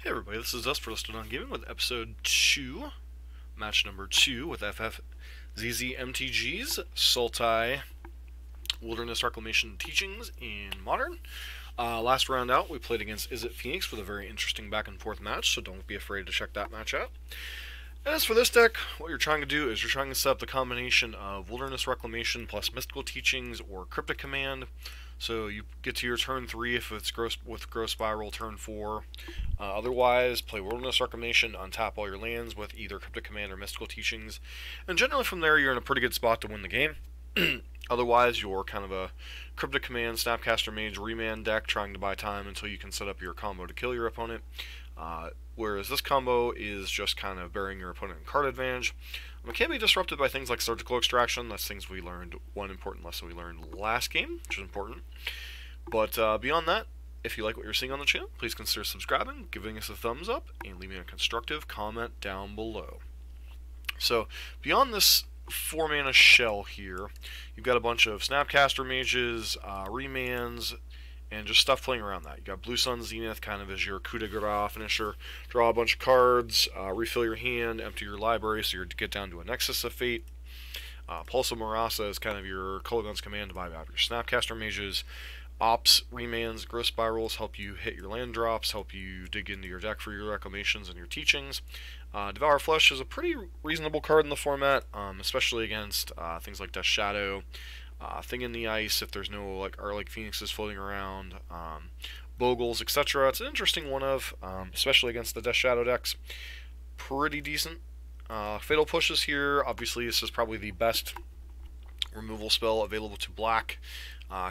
Hey everybody, this is us for Listed on Gaming with episode 2, match number 2 with FTZZMTG's Sultai Wilderness Reclamation Teachings in Modern. Last round out, we played against Is It Phoenix with a very interesting back and forth match, so don't be afraid to check that match out. As for this deck, what you're trying to do is you're trying to set up the combination of Wilderness Reclamation plus Mystical Teachings or Cryptic Command. So you get to your turn 3 if it's with Growth Spiral, turn 4. Otherwise, play Wilderness Reclamation, untap all your lands with either Cryptic Command or Mystical Teachings. And generally from there, you're in a pretty good spot to win the game. Otherwise, you're kind of a Cryptic Command, Snapcaster Mage, Remand deck trying to buy time until you can set up your combo to kill your opponent. Whereas this combo is just kind of burying your opponent in card advantage. It can be disrupted by things like Surgical Extraction. That's things we learned, one important lesson we learned last game, which is important. But beyond that, if you like what you're seeing on the channel, please consider subscribing, giving us a thumbs up, and leaving a constructive comment down below. So, beyond this 4-mana shell here, you've got a bunch of Snapcaster Mages, Remands, and just stuff playing around that. You got Blue Sun Zenith kind of as your coup de grace finisher. Draw a bunch of cards, refill your hand, empty your library so you get down to a Nexus of Fate. Pulse of Marasa is kind of your Kolaghan's Command to buy out your Snapcaster Mages. Ops, Remands, Growth Spirals help you hit your land drops, help you dig into your deck for your Reclamations and your Teachings. Devour Flesh is a pretty reasonable card in the format, especially against things like Death Shadow. Thing in the Ice, if there's no like Phoenixes floating around, Bogles, etc. It's an interesting one especially against the Death Shadow decks. Pretty decent. Fatal Pushes here, obviously this is probably the best removal spell available to black.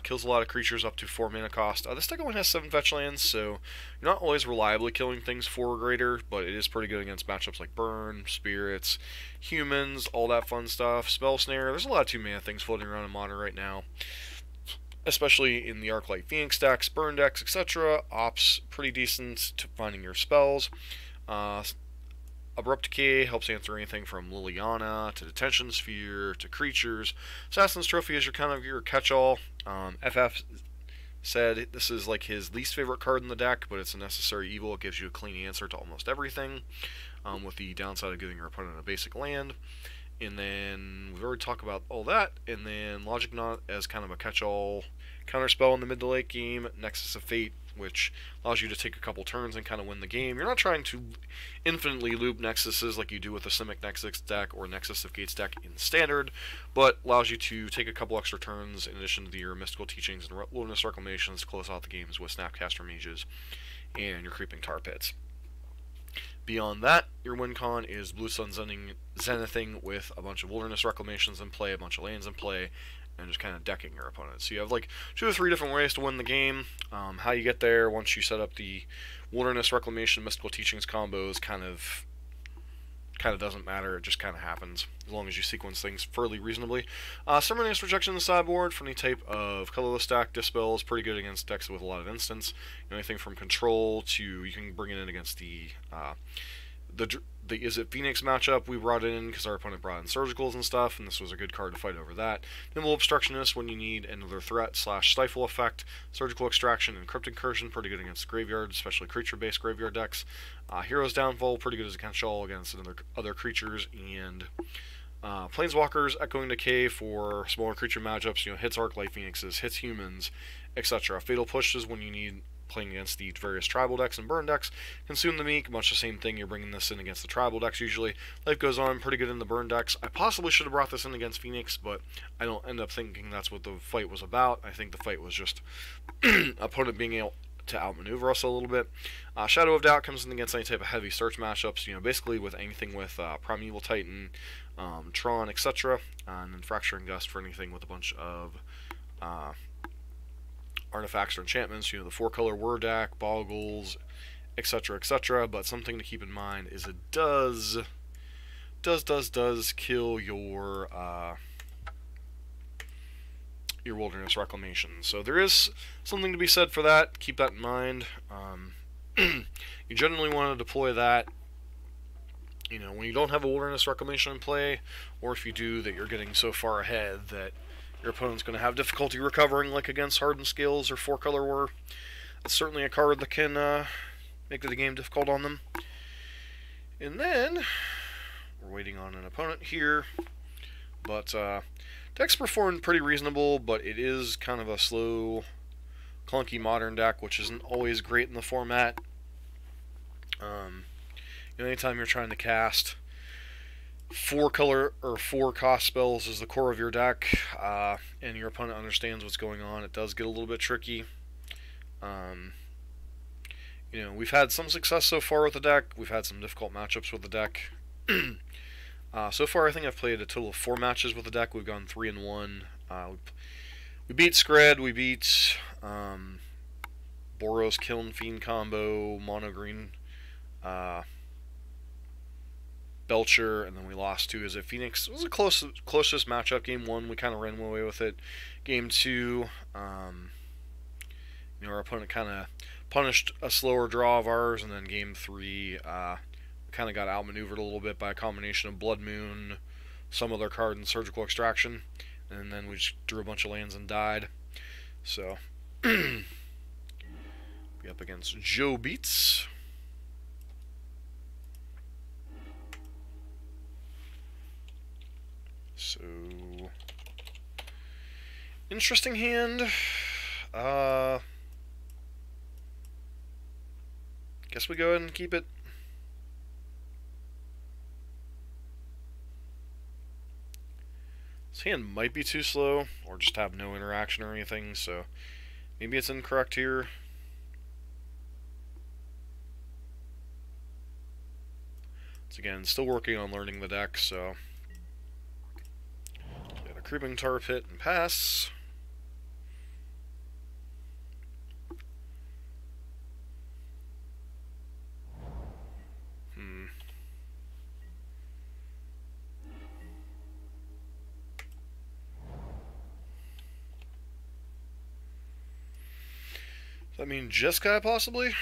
Kills a lot of creatures up to 4 mana cost. This deck only has 7 fetch lands, so you're not always reliably killing things 4 or greater, but it is pretty good against matchups like Burn, Spirits, Humans, all that fun stuff. Spell Snare, there's a lot of 2 mana things floating around in Modern right now, especially in the Arclight Phoenix decks, Burn decks, etc. Ops, pretty decent to finding your spells. Abrupt Decay helps answer anything from Liliana to Detention Sphere to creatures. Assassin's Trophy is your catch-all. FF said this is like his least favorite card in the deck, but it's a necessary evil. It gives you a clean answer to almost everything, with the downside of giving your opponent a basic land. And then we've already talked about all that. And then Logic Knot as kind of a catch-all counterspell in the mid to late game. Nexus of Fate, which allows you to take a couple turns and kind of win the game. You're not trying to infinitely loop Nexuses like you do with the Simic Nexus deck or Nexus of Gates deck in Standard, but allows you to take a couple extra turns in addition to your Mystical Teachings and Wilderness Reclamations to close out the games with Snapcaster Mages and your Creeping Tar Pits. Beyond that, your win con is Blue Sun Zenithing with a bunch of Wilderness Reclamations in play, a bunch of lands in play, and just kind of decking your opponent. So you have like 2 or 3 different ways to win the game. How you get there once you set up the Wilderness Reclamation Mystical Teachings combos kind of doesn't matter. It just kind of happens as long as you sequence things fairly reasonably. Summoning Rejection in the sideboard for any type of colorless deck. Dispel is pretty good against decks with a lot of instants. Anything from control to you can bring it in against the Is It Phoenix matchup we brought in because our opponent brought in Surgicals and stuff, and this was a good card to fight over that. Nimble Obstructionist when you need another threat / stifle effect. Surgical Extraction and Crypt Incursion pretty good against graveyard, especially creature-based graveyard decks. Hero's Downfall pretty good as a catch-all against other creatures, and Planeswalkers Echoing Decay for smaller creature matchups. Hits Arclight Phoenixes, hits Humans, etc. Fatal Pushes when you need playing against the various tribal decks and burn decks. Consume the Meek, much the same thing, you're bringing this in against the tribal decks usually. Life Goes On, pretty good in the burn decks. I possibly should have brought this in against Phoenix, but I don't end up thinking that's what the fight was about. I think the fight was just opponent being able to outmaneuver us a little bit. Shadow of Doubt comes in against any type of heavy search matchups, basically with anything with Primeval Titan, Tron, etc. And then Fracturing Gust for anything with a bunch of artifacts or enchantments, the 4-color Word deck, Boggles, etc., etc. But something to keep in mind is it does kill your Wilderness Reclamation. So there is something to be said for that. Keep that in mind. You generally want to deploy that when you don't have a Wilderness Reclamation in play, or if you do, that you're getting so far ahead that your opponent's going to have difficulty recovering, like against Hardened Scales or 4-color War. It's certainly a card that can make the game difficult on them. And then we're waiting on an opponent here, but deck's performed pretty reasonable, but it is kind of a slow, clunky modern deck, which isn't always great in the format. Anytime you're trying to cast 4 color or 4 cost spells as the core of your deck, and your opponent understands what's going on, it does get a little bit tricky. We've had some success so far with the deck. We've had some difficult matchups with the deck. So far, I think I've played a total of 4 matches with the deck. We've gone 3-1. We beat Scred. We beat Boros Kiln Fiend combo, Mono Green Belcher, and then we lost to Is It Phoenix. It was a closest matchup. Game 1, we kind of ran away with it. Game 2, our opponent kind of punished a slower draw of ours, and then Game 3, we kind of got outmaneuvered a little bit by a combination of Blood Moon, some other card, and Surgical Extraction, and then we just drew a bunch of lands and died. So, be up against Joe Beats. So, interesting hand. Guess we go ahead and keep it. This hand might be too slow, or just have no interaction or anything, so maybe it's incorrect here. Once again, still working on learning the deck, so got a Creeping Tar Pit and pass. Does that mean Jeskai possibly?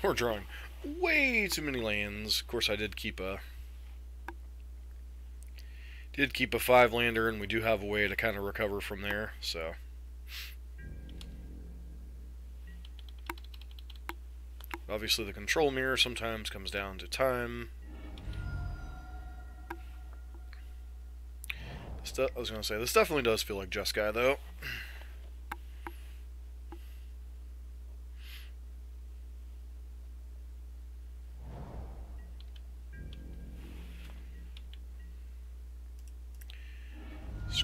We're drawing way too many lands. Of course, I did keep a 5-lander, and we do have a way to kind of recover from there. So, obviously, the control mirror sometimes comes down to time. I was gonna say this definitely does feel like Jeskai, though.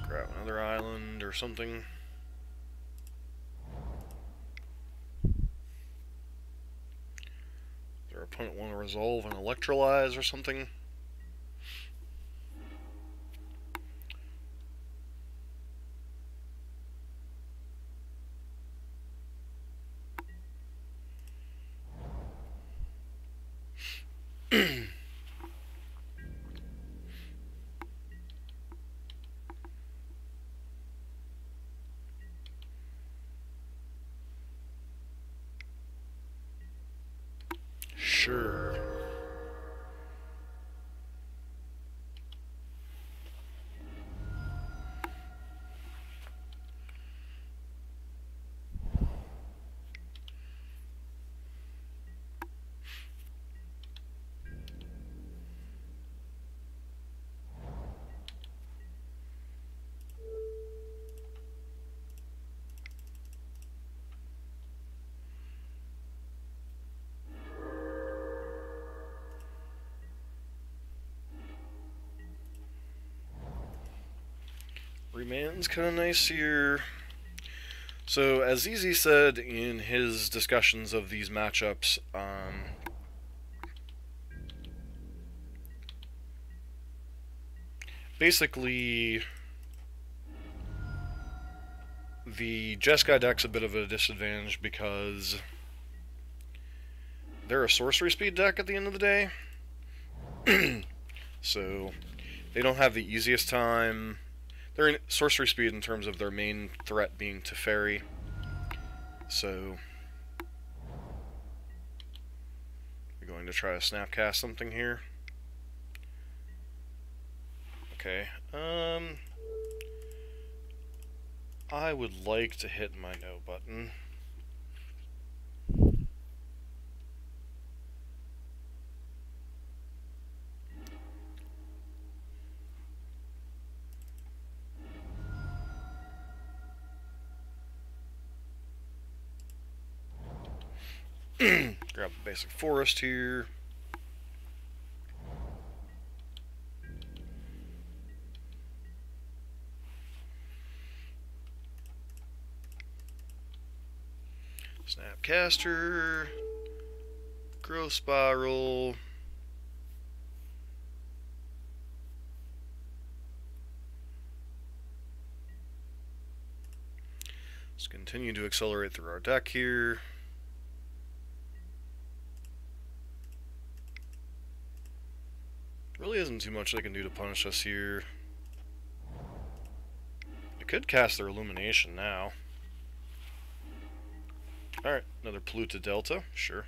Grab another island or something. Does our opponent want to resolve and electrolyze or something? Sure. Remand's kind of nice here. So, as ZZ said in his discussions of these matchups, basically, the Jeskai deck's a bit of a disadvantage because they're a sorcery speed deck at the end of the day. So they don't have the easiest time. They're in sorcery speed in terms of their main threat being Teferi. So we're going to try to snapcast something here. Okay. I would like to hit my no button. Grab the basic forest here. Snapcaster. Growth spiral. Let's continue to accelerate through our deck here. Really isn't too much they can do to punish us here. They could cast their Illumination now. Alright, another Pluto Delta, sure.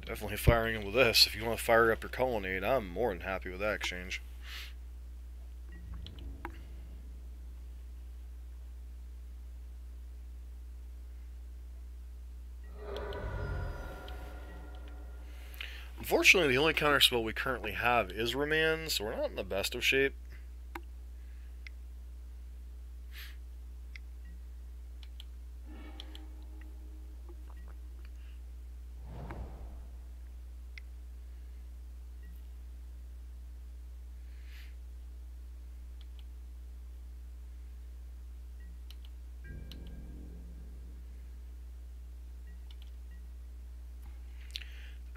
Definitely firing in with this. If you want to fire up your Colonnade, I'm more than happy with that exchange. Unfortunately, the only counterspell we currently have is Remand, so we're not in the best of shape.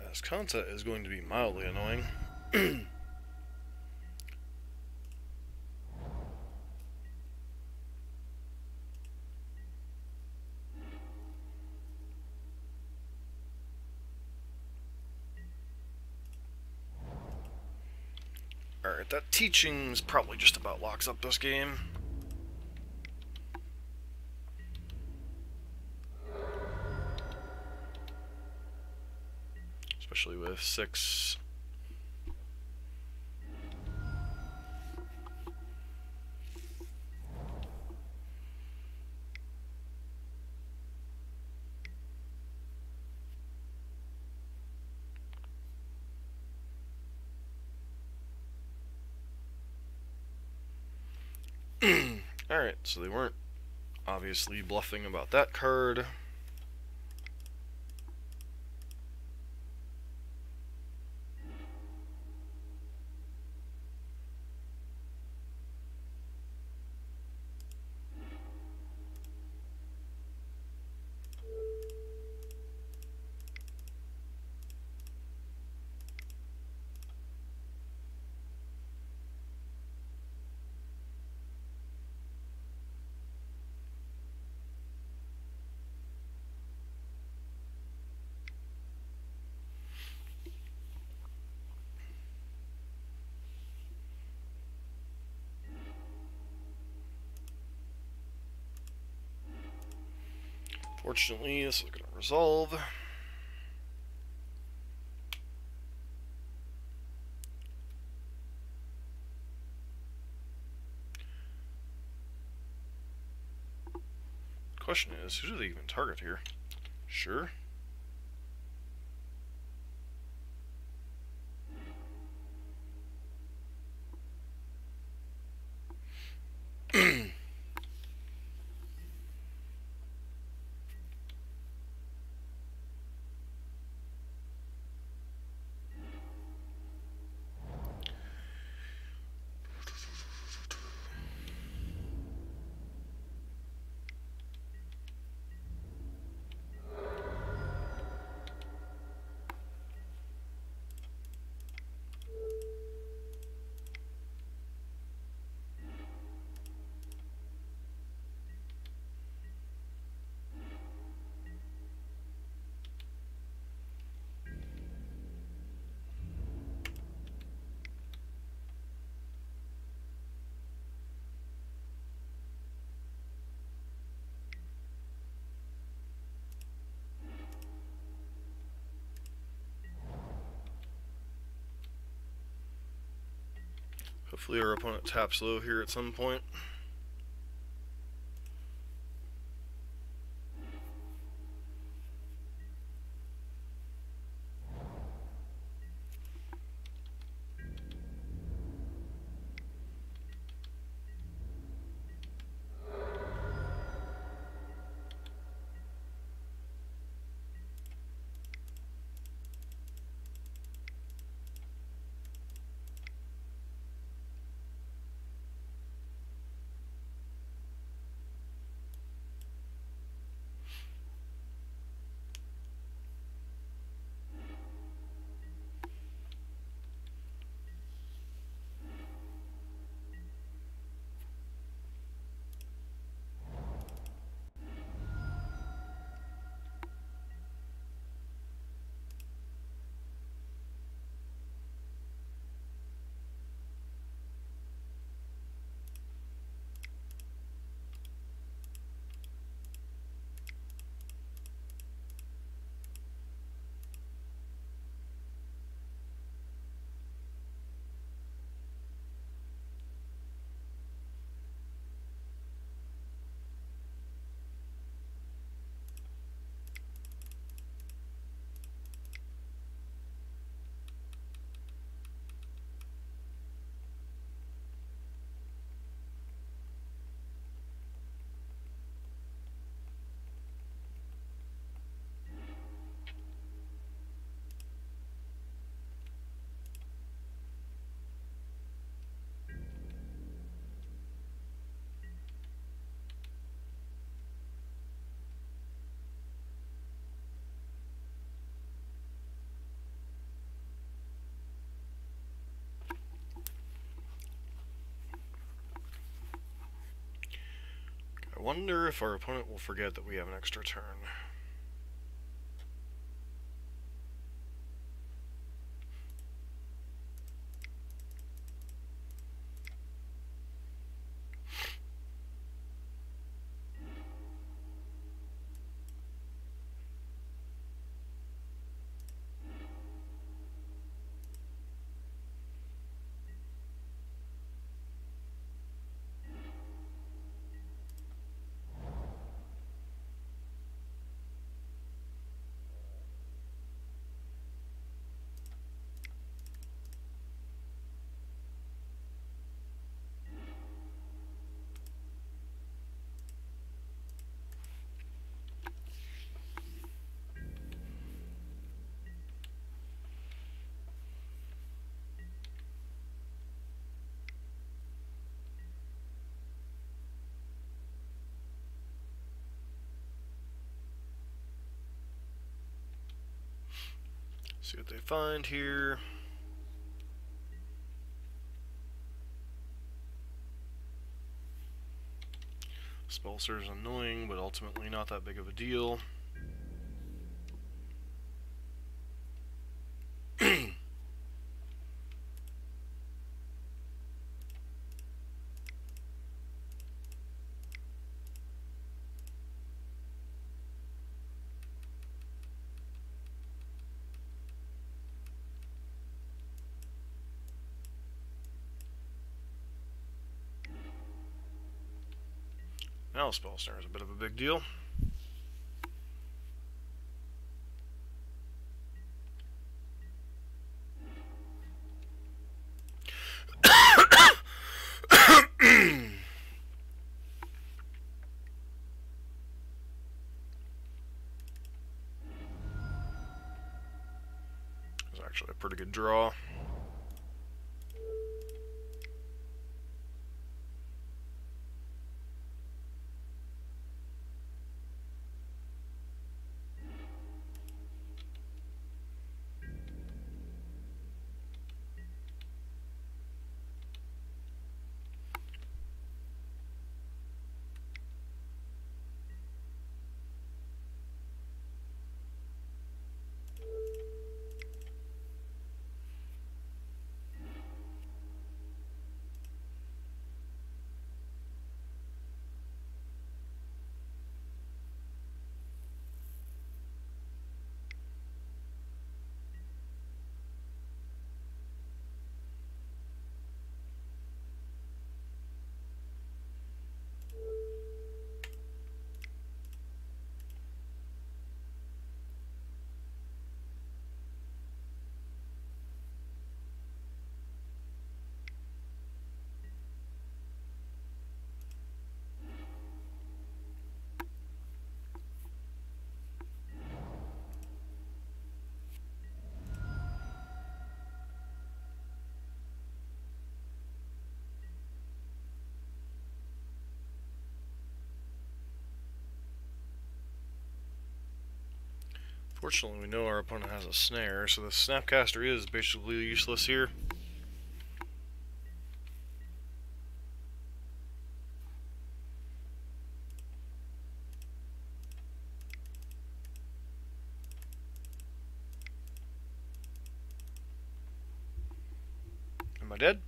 As Kanta is going to be mildly annoying. Alright, that teaching's probably just about locks up this game. Especially with 6. Alright, so they weren't obviously bluffing about that card. Fortunately, this is going to resolve. Question is, who do they even target here? Sure. Hopefully our opponent taps low here at some point. I wonder if our opponent will forget that we have an extra turn. See what they find here. Spellster is annoying, but ultimately not that big of a deal. Now Spellster is a bit of a big deal. It's actually a pretty good draw. Fortunately, we know our opponent has a snare, so the Snapcaster is basically useless here. Am I dead?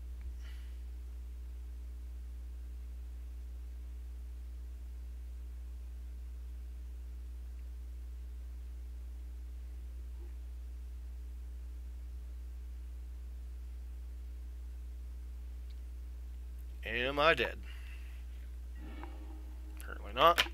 Am I dead? Apparently not.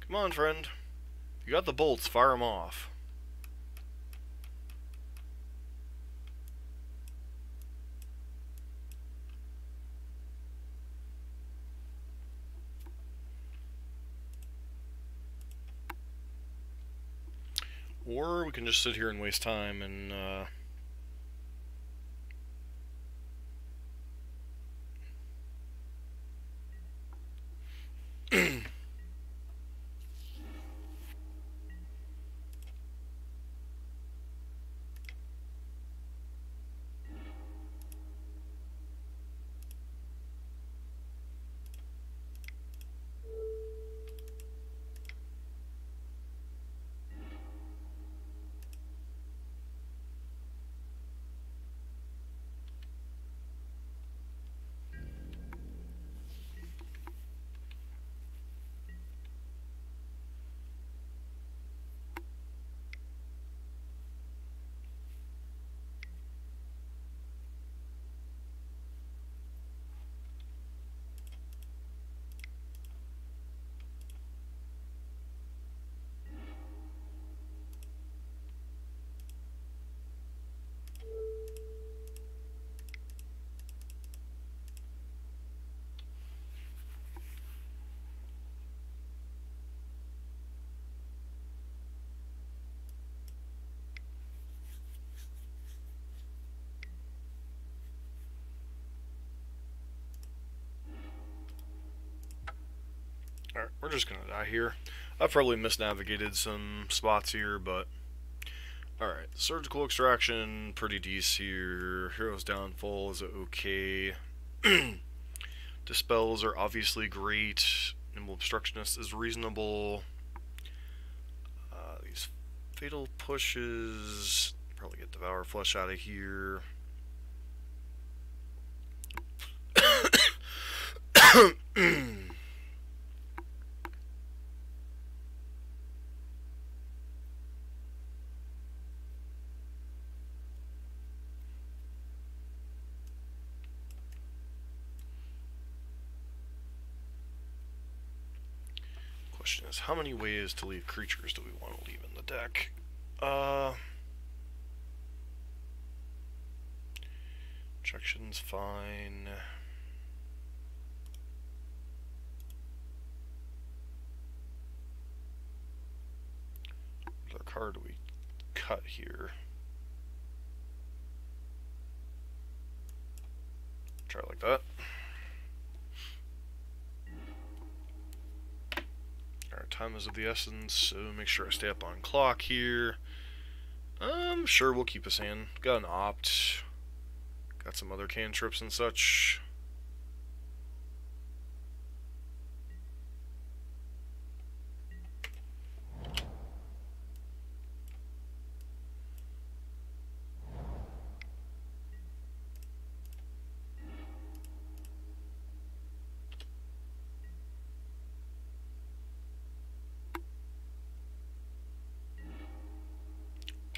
Come on, friend. You got the bolts, fire them off. Or we can just sit here and waste time and, alright, we're just gonna die here. I've probably misnavigated some spots here, but alright, surgical extraction, pretty decent here. Hero's downfall is okay. Dispels are obviously great. Nimble obstructionist is reasonable. These fatal pushes, probably get Devour Flesh out of here. Question is, how many ways to leave creatures do we want to leave in the deck? Injection's fine. What other card do we cut here? Try it like that. Time is of the essence, so make sure I stay up on clock here. Sure, we'll keep us in. Got an opt. Got some other cantrips and such.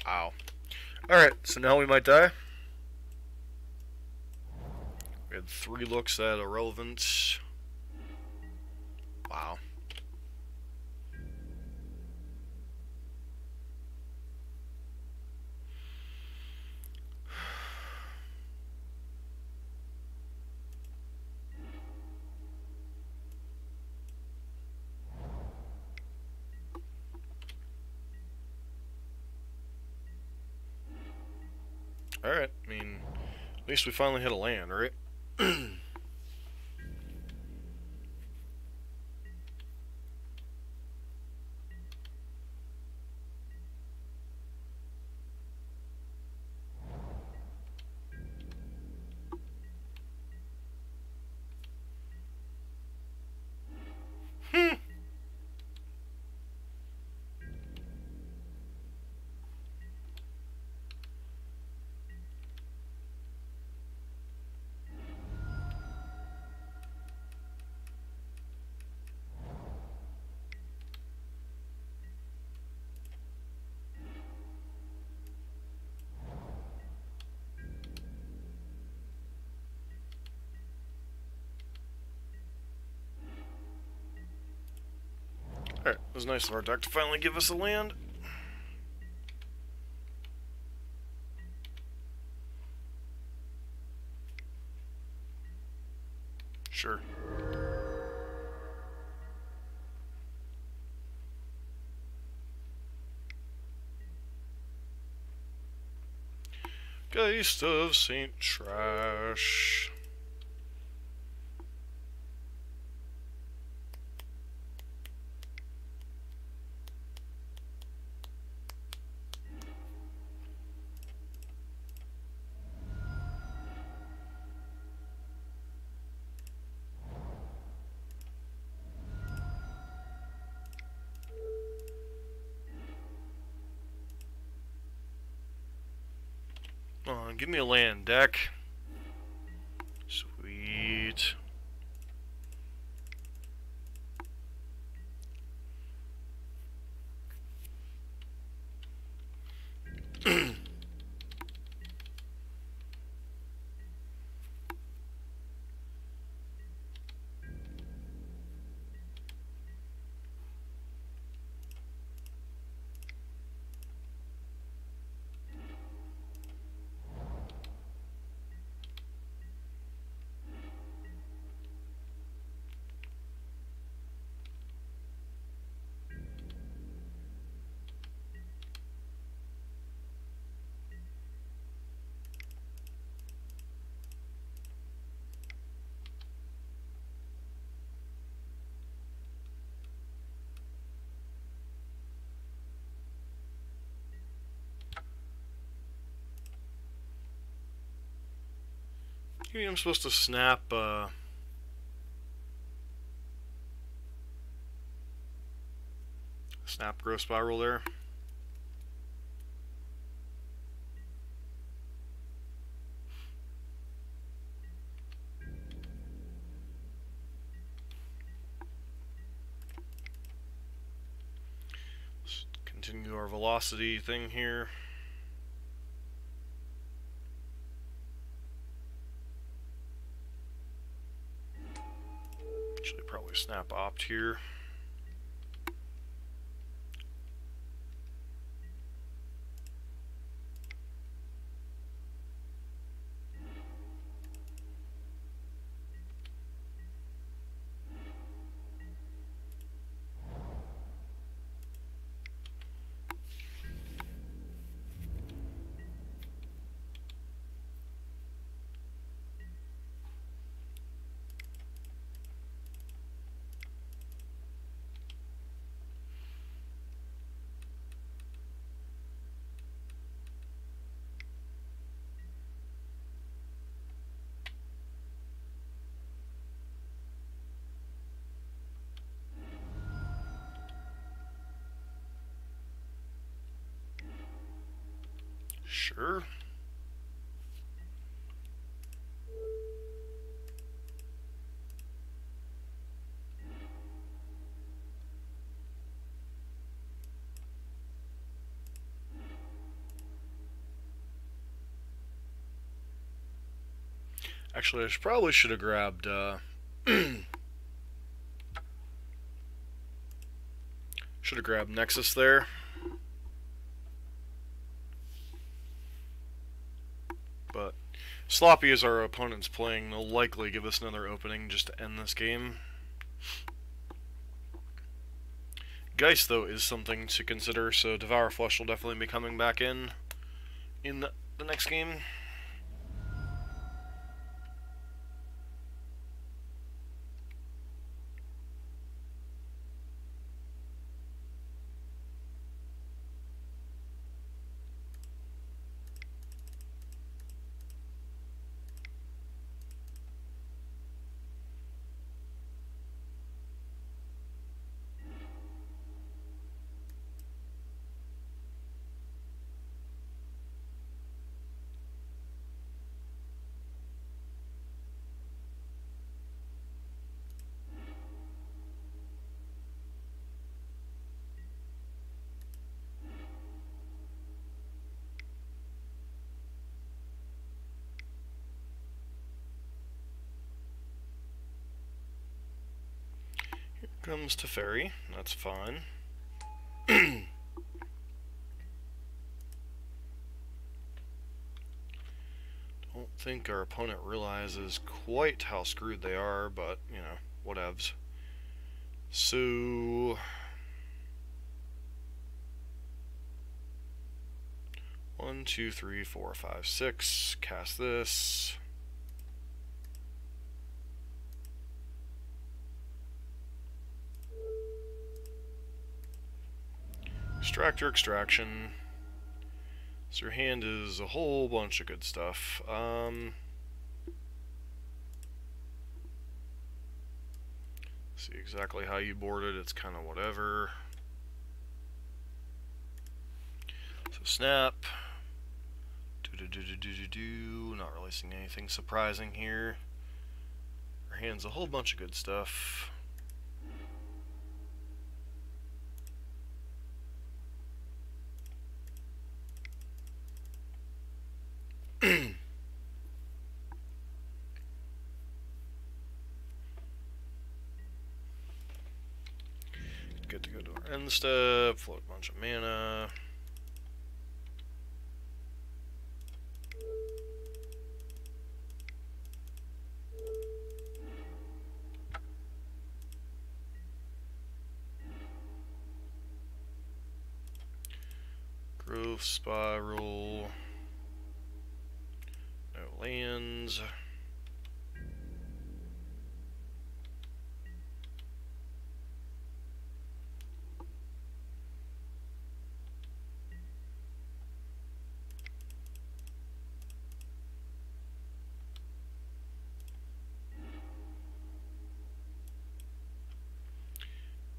Ow. Alright, so now we might die. We had 3 looks at irrelevant. Wow. Alright, I mean, at least we finally hit a land, right? Alright, it was nice of our deck to finally give us a land. Sure. Geist of Saint Trash. Give me a land, deck. Sweet. Maybe I'm supposed to snap, snap growth spiral there. Let's continue our velocity thing here. Actually, probably snap opt here. Sure. Actually, I probably should have grabbed, should have grabbed Nexus there. But sloppy as our opponent's playing, they'll likely give us another opening just to end this game. Geist, though, is something to consider, so Devour Flesh will definitely be coming back in the next game. Comes to Fairy, that's fine. Don't think our opponent realizes quite how screwed they are, but, you know, whatevs. So... 1, 2, 3, 4, 5, 6. Cast this. Extractor, extraction. So your hand is a whole bunch of good stuff. See exactly how you board it. It's kind of whatever. So snap. Not really seeing anything surprising here. Your hand's a whole bunch of good stuff. Good to go to our end step, float a bunch of mana. Growth Spiral. No lands.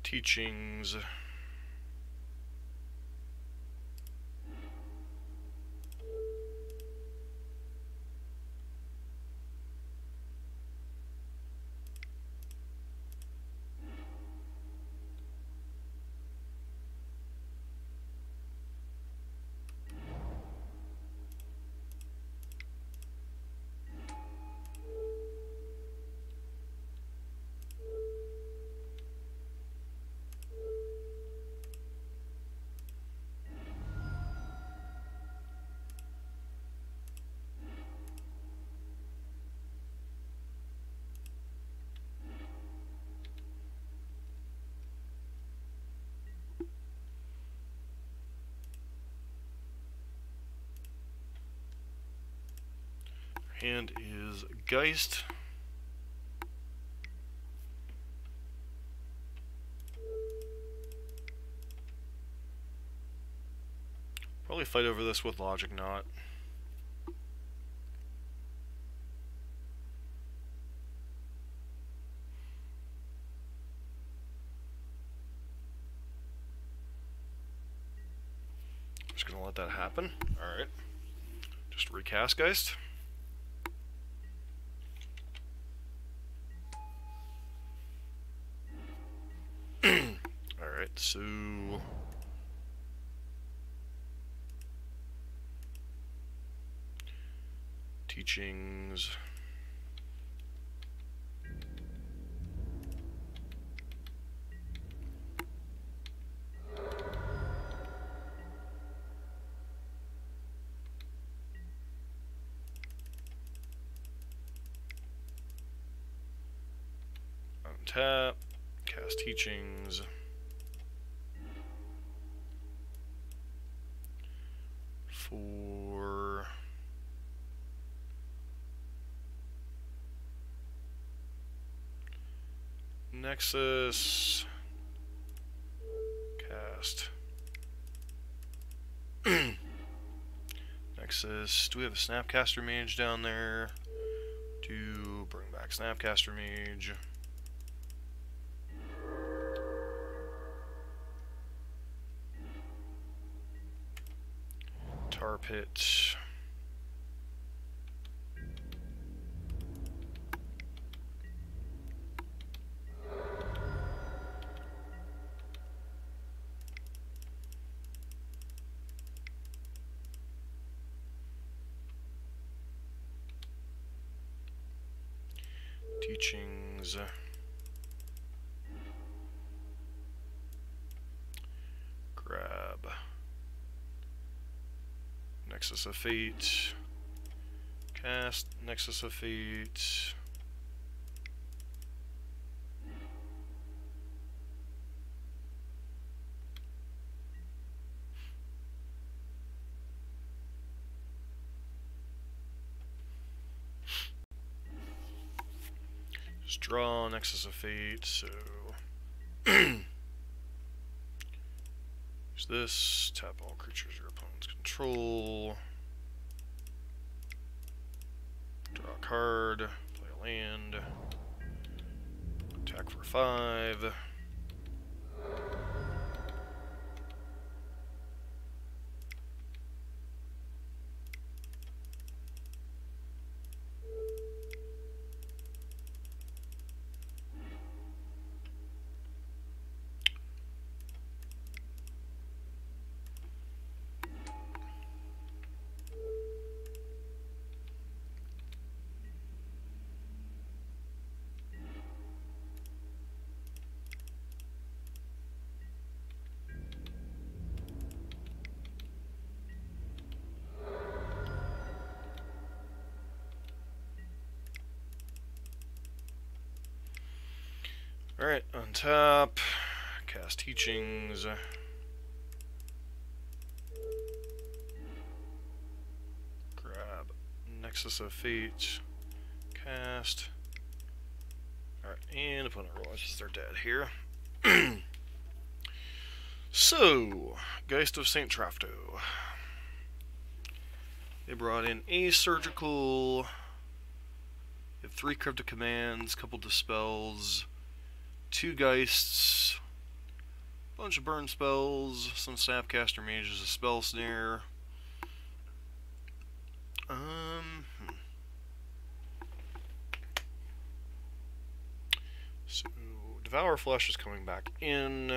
Teachings. Hand is Geist. Probably fight over this with Logic Knot. Just gonna let that happen. Alright. Just recast Geist. Alright, so teachings. Untap, cast teachings. For Nexus. Cast. Nexus. Do we have a Snapcaster Mage down there? Do bring back Snapcaster Mage. Tar Pit. Teachings. Grab. Nexus of Fate. Cast Nexus of Fate. Just draw Nexus of Fate, so use this, tap all creatures your opponents control, draw a card, play a land, attack for 5. Alright, untap, cast Teachings, grab Nexus of Fate, cast. Alright, and opponent realizes they're dead here. So, Geist of St. Trafto. They brought in a surgical, they have 3 cryptic commands, couple dispels, 2 Geists, bunch of burn spells, some Snapcaster Mages, a spell snare. So Devour Flesh is coming back in.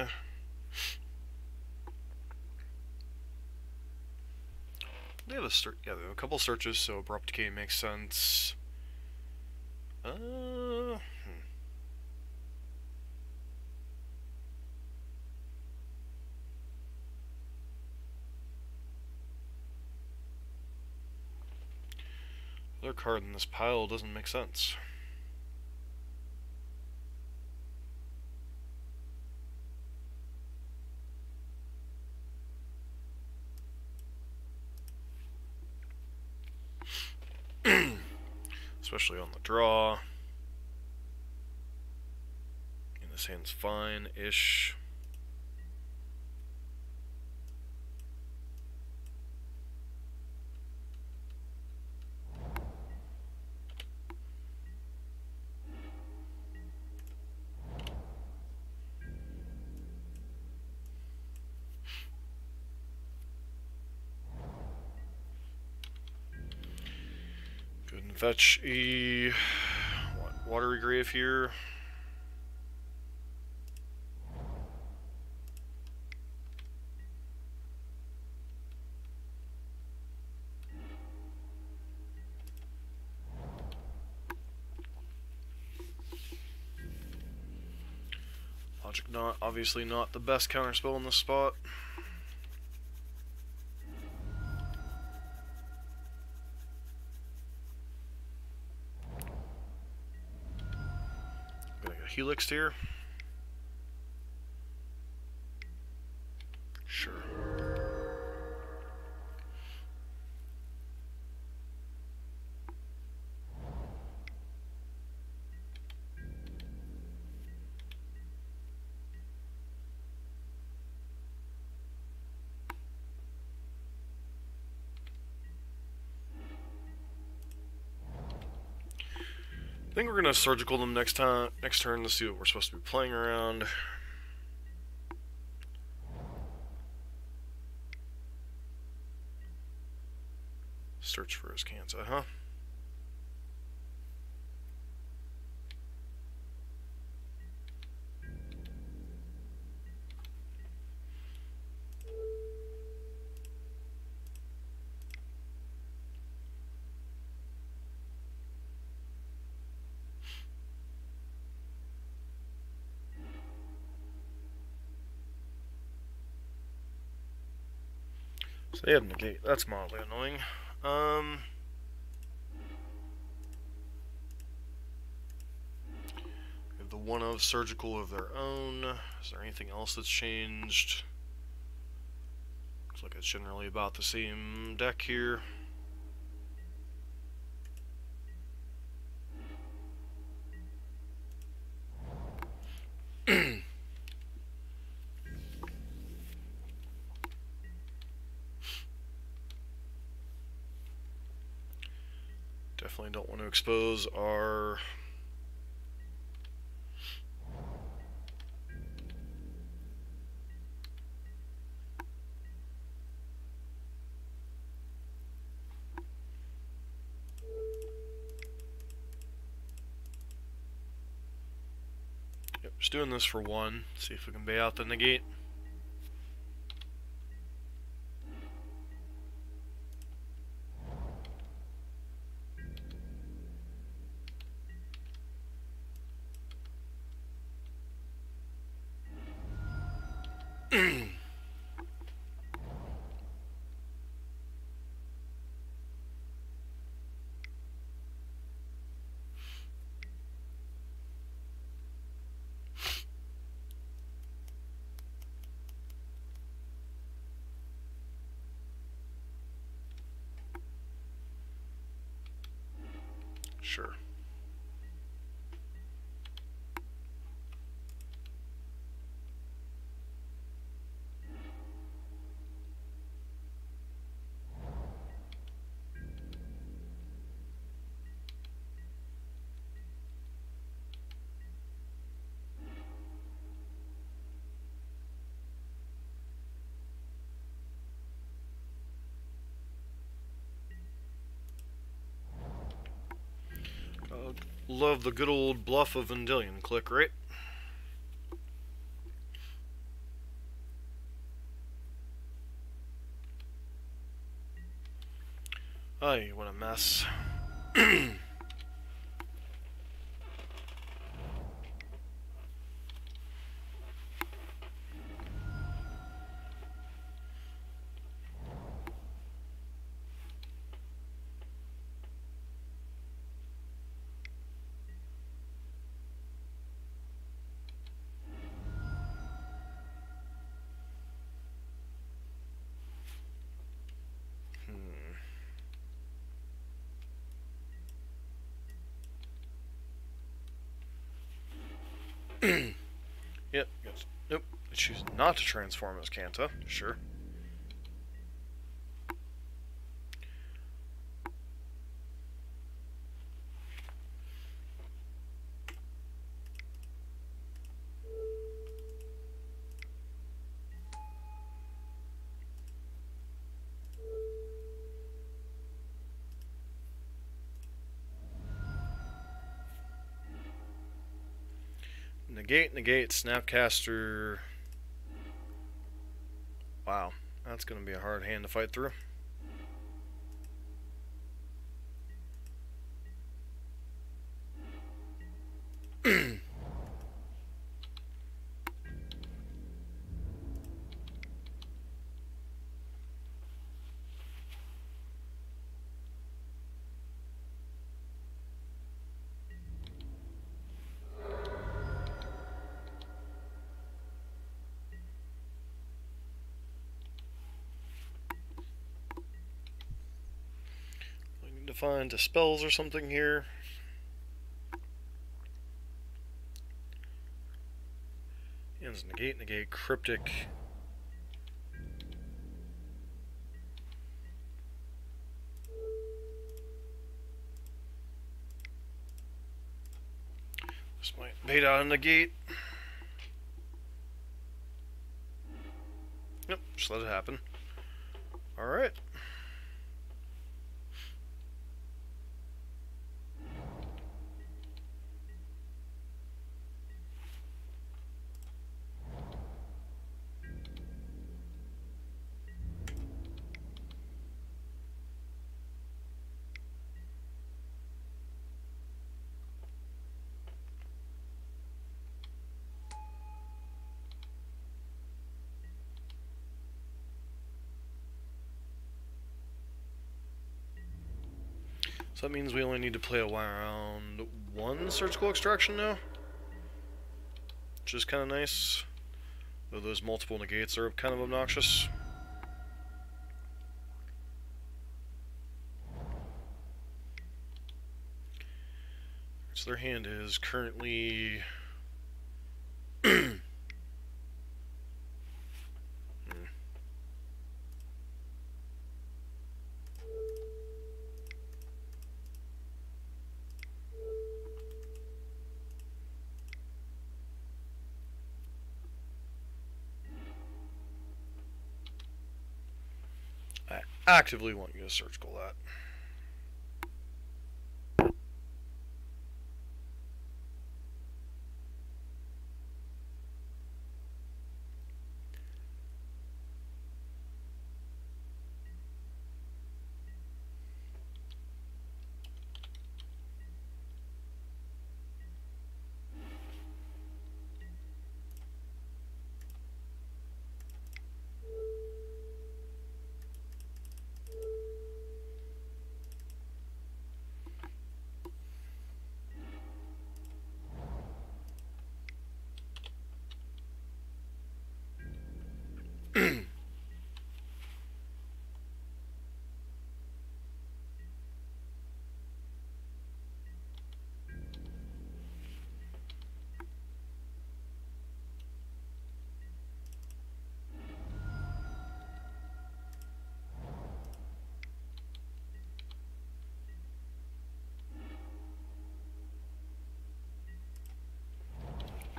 They have they have a couple searches, so Abrupt Decay makes sense. Other card in this pile doesn't make sense. Especially on the draw. And this hand's fine-ish. Go ahead and fetch a Watery Grave here. Logic Knot, obviously not the best counterspell in this spot. Gonna get Helixed here. Sure. think we're gonna surgical them next turn to see what we're supposed to be playing around. Search for his Kanta, huh? So they have negate. That's mildly annoying. We have the one of surgical of their own. Is there anything else that's changed? Looks like it's generally about the same deck here. Definitely don't want to expose our just doing this for one. See if we can bay out the negate. Sure. Love the good old bluff of Vendilion. Click, right? Ay, what a mess. Yep, yes. Nope. Choose not to transform as Kanta. Sure. Negate, Snapcaster. Wow, that's going to be a hard hand to fight through. To find dispels or something here. Ends negate, cryptic. Might bait out in the gate. Yep, just let it happen. Alright. So that means we only need to play around one surgical extraction now, which is kind of nice, though those multiple negates are kind of obnoxious. So their hand is currently I actively want you to surgical that.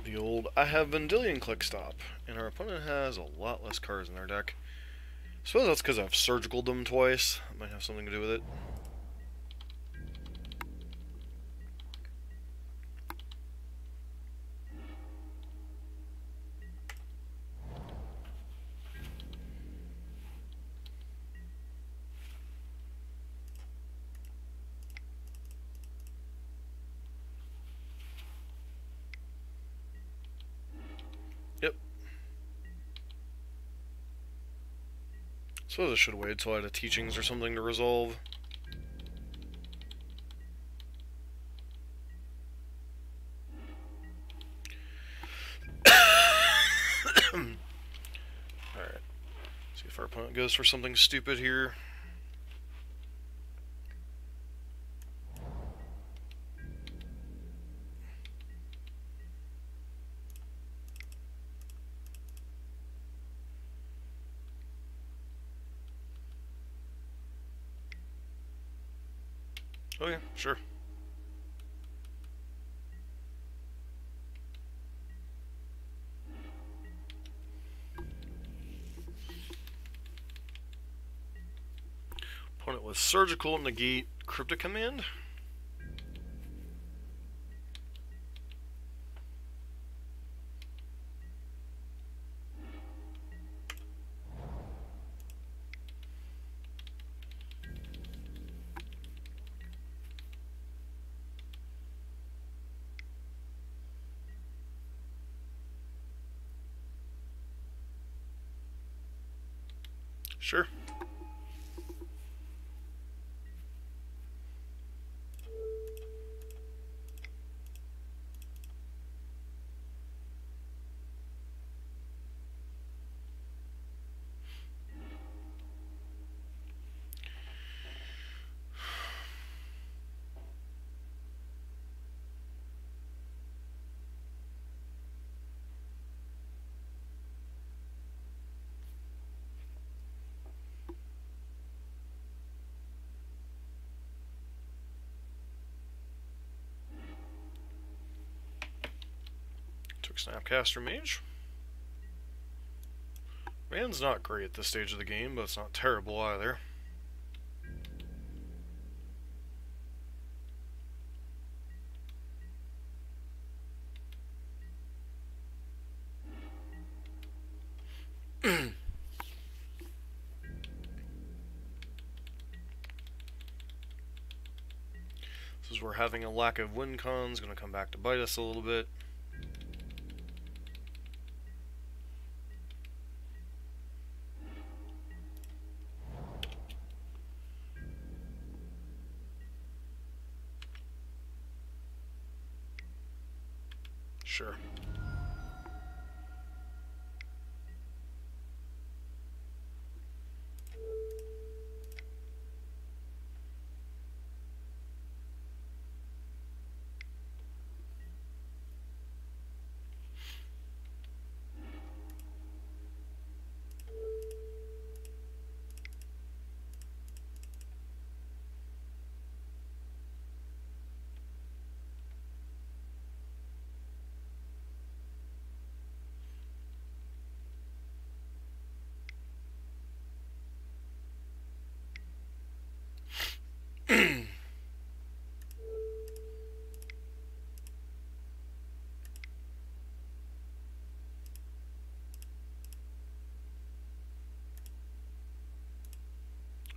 The old I have Vendilion click stop, and our opponent has a lot less cards in their deck. I suppose that's because I've surgicaled them twice. That might have something to do with it. Yep. Suppose I should wait until I had a teachings or something to resolve. Alright. See if our opponent goes for something stupid here. Okay, sure. Opponent with surgical, negate, cryptic command. Sure. Snapcaster Mage. Man's not great at this stage of the game, but it's not terrible either. This is where having a lack of win con is going to come back to bite us a little bit. Sure.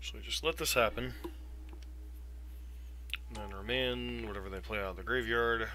So we just let this happen. And then remand whatever they play out of the graveyard.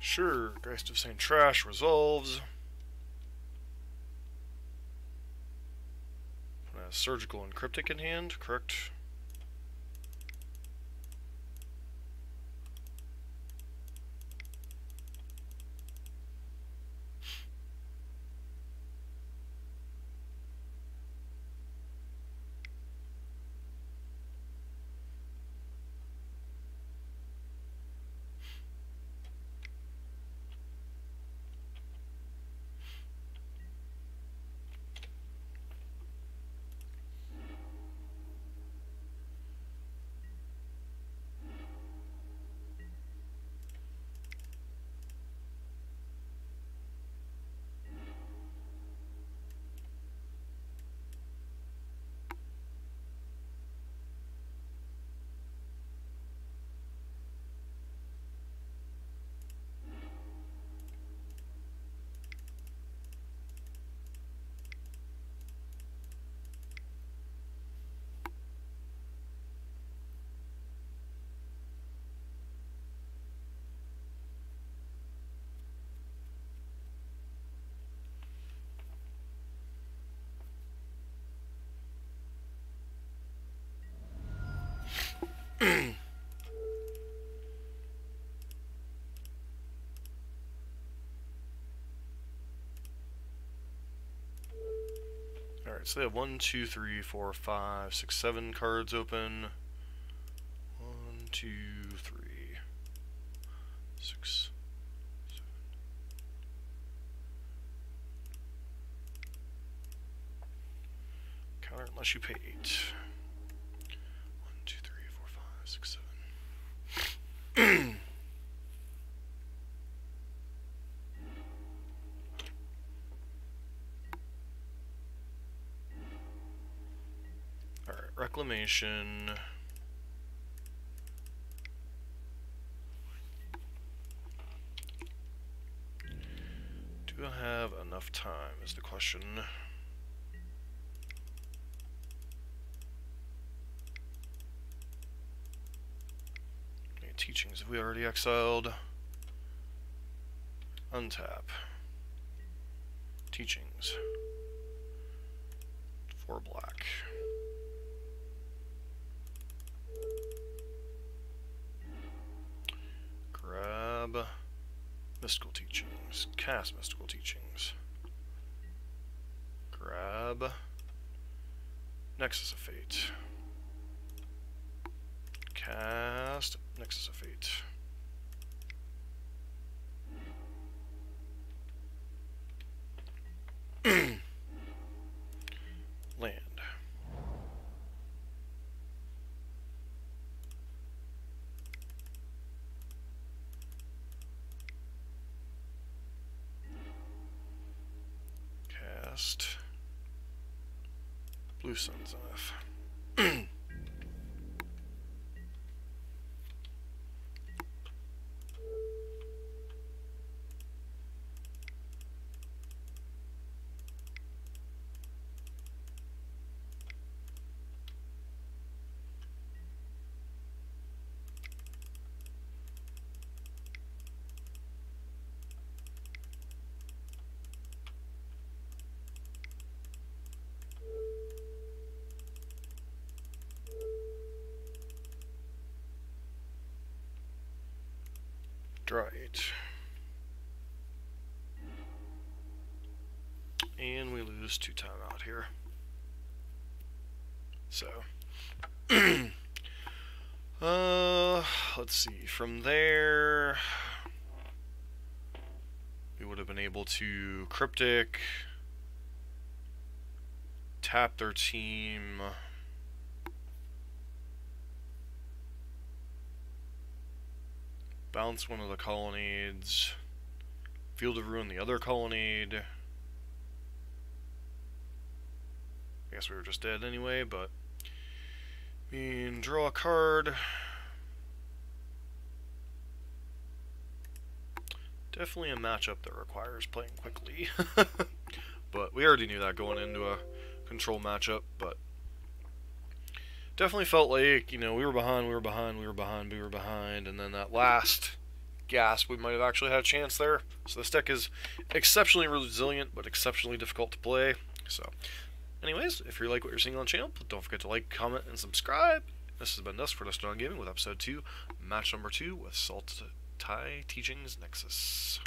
Sure, Geist of St. Trash resolves. Surgical and cryptic in hand, correct? Alright, so they have 1, 2, 3, 4, 5, 6, 7 cards open. 1, 2, 3, 6, 7. Counter unless you pay 8. 1, 2, 3, 4, 5, 6, 7. Alright, Reclamation. Do I have enough time is the question. Any teachings have we already exiled? untap. Teachings. 4 black. Grab Mystical Teachings. Cast Mystical Teachings. Grab Nexus of Fate. Cast Nexus of Fate. Land. Cast Blue Sun's enough. Right. And we lose 2 timeout here. So, let's see. From there, we would have been able to cryptic, tap their team. Bounce one of the colonnades. Field of Ruin the other colonnade. I guess we were just dead anyway, but I mean, draw a card. Definitely a matchup that requires playing quickly. But we already knew that going into a control matchup, but definitely felt like, you know, we were behind, and then that last gasp, we might have actually had a chance there. So this deck is exceptionally resilient, but exceptionally difficult to play. So, anyways, if you like what you're seeing on the channel, don't forget to like, comment, and subscribe. This has been Dust for Dust on Gaming with episode 2, match number 2 with Sultai Teachings Nexus.